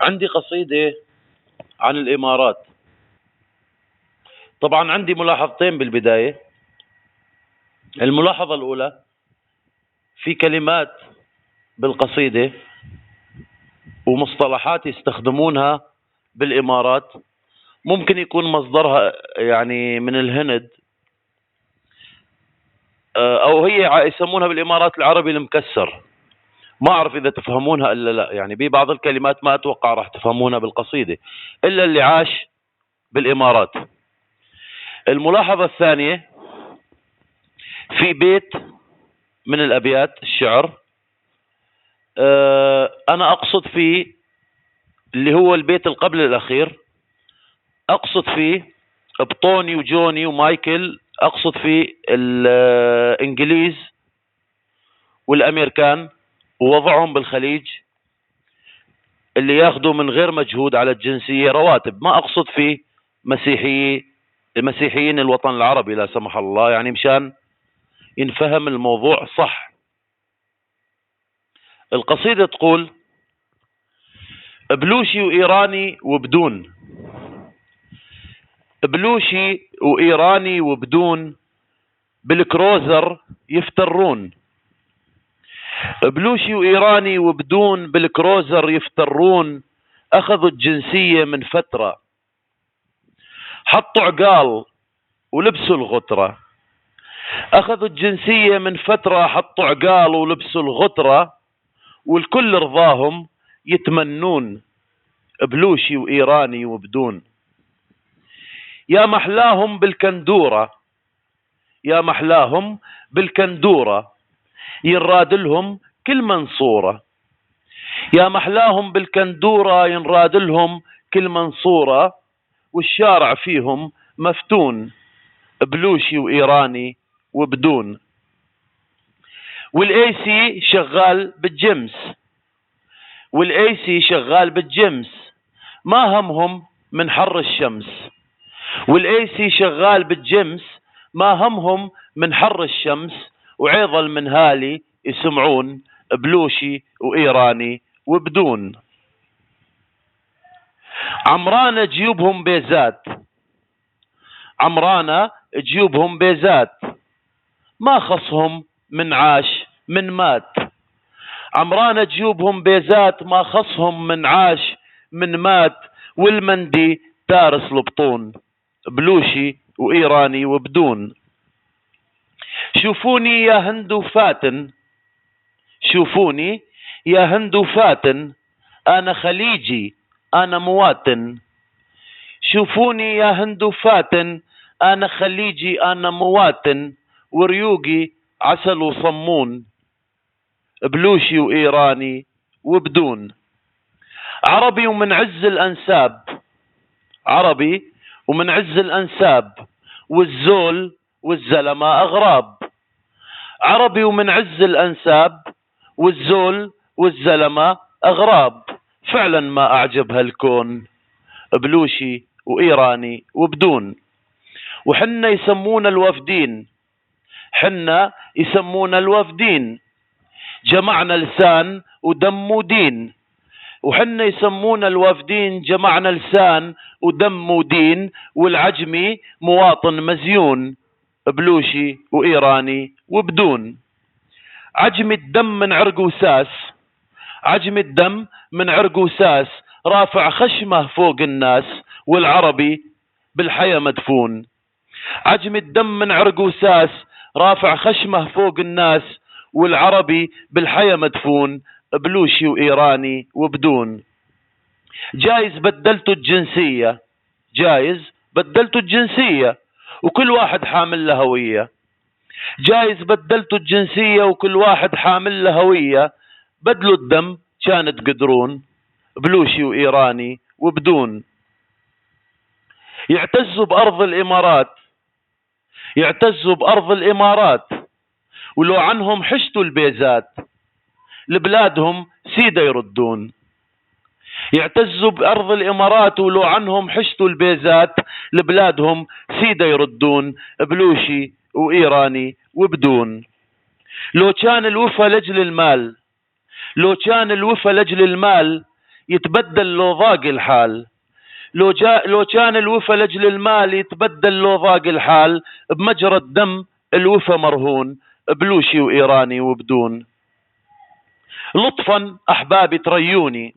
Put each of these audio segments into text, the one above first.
عندي قصيدة عن الإمارات. طبعا عندي ملاحظتين بالبداية. الملاحظة الأولى، في كلمات بالقصيدة ومصطلحات يستخدمونها بالإمارات ممكن يكون مصدرها يعني من الهند، أو هي يسمونها بالإمارات العربي المكسر. ما أعرف إذا تفهمونها إلا لا، يعني ببعض الكلمات ما أتوقع راح تفهمونها بالقصيدة إلا اللي عاش بالإمارات. الملاحظة الثانية، في بيت من الأبيات الشعر أنا أقصد فيه اللي هو البيت القبل الأخير، أقصد فيه بطوني وجوني ومايكل، أقصد فيه الإنجليز والأمريكان ووضعهم بالخليج اللي ياخذوا من غير مجهود على الجنسية رواتب. ما أقصد فيه مسيحيين الوطن العربي لا سمح الله، يعني مشان ينفهم الموضوع صح. القصيدة تقول: بلوشي وإيراني وبدون، بلوشي وإيراني وبدون، بالكروزر يفترون. بلوشي وإيراني وبدون، بالكروزر يفترون. أخذوا الجنسية من فترة، حطوا عقال ولبسوا الغترة. أخذوا الجنسية من فترة، حطوا عقال ولبسوا الغترة، والكل رضاهم يتمنون. بلوشي وإيراني وبدون. يا محلاهم بالكندورة، يا محلاهم بالكندورة، ينراد لهم كل منصورة. يا محلاهم بالكندورة، ينراد لهم كل منصورة، والشارع فيهم مفتون. بلوشي وإيراني وبدون. والاي سي شغال بالجمس، والاي سي شغال بالجمس، ما همهم من حر الشمس. والاي سي شغال بالجمس، ما همهم من حر الشمس، وعيض المنهالي يسمعون. بلوشي وإيراني وبدون. عمرانة جيوبهم بيزات، عمرانة جيوبهم بيزات، ما خصهم من عاش من مات. عمرانة جيوبهم بيزات، ما خصهم من عاش من مات، والمندي تارس البطون. بلوشي وإيراني وبدون. شوفوني يا هند فاتن، شوفوني يا هند فاتن، أنا خليجي أنا مواطن. شوفوني يا هند فاتن، أنا خليجي أنا مواطن، وريوقي عسل وصمون. بلوشي وإيراني وبدون. عربي ومن عز الأنساب، عربي ومن عز الأنساب، والزول والزلمة أغراب. عربي ومن عز الأنساب، والزول والزلمة أغراب. فعلا ما أعجب هالكون. بلوشي وإيراني وبدون. وحنا يسمونا الوافدين، حنا يسمونا الوافدين، جمعنا لسان ودم ودين. وحنا يسمونا الوافدين، جمعنا لسان ودم ودين، والعجمي مواطن مزيون. بلوشي وإيراني وبدون. عجمي الدم من عرق وساس، عجمي الدم من عرق وساس، رافع خشمه فوق الناس، والعربي بالحياة مدفون. عجمي الدم من عرق وساس، رافع خشمه فوق الناس، والعربي بالحياة مدفون. بلوشي وإيراني وبدون. جايز بدلتوا الجنسية، جايز بدلتوا الجنسية، وكل واحد حامل له هوية. جايز بدلتوا الجنسية وكل واحد حامل له هوية. بدلوا الدم كانت تقدرون. بلوشي وإيراني وبدون. يعتزوا بأرض الإمارات، يعتزوا بأرض الإمارات، ولو عنهم حشتوا البيزات، لبلادهم سيدة يردون. يعتزوا بأرض الإمارات، ولو عنهم حشتوا البيزات، لبلادهم سيدة يردون. بلوشي وإيراني وبدون. لو كان الوفا لجل المال، لو كان الوفا لجل المال، يتبدل لو ضاق الحال، لو كان الوفا لأجل المال يتبدل لو ضاق الحال، بمجرى الدم الوفا مرهون، بلوشي وإيراني وبدون. لطفا أحبابي تريوني،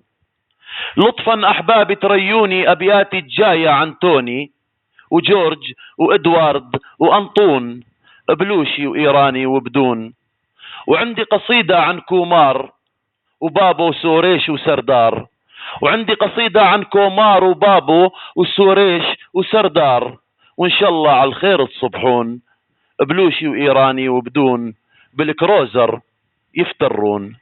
لطفا أحبابي تريوني، أبياتي الجاية عن توني وجورج وإدوارد وأنطون، بلوشي وإيراني وبدون. وعندي قصيدة عن كومار وبابو وسوريش وسردار، وعندي قصيدة عن كومار وبابو وسوريش وسردار، وإن شاء الله على الخير تصبحون، بلوشي وإيراني وبدون، بالكروزر يفترون.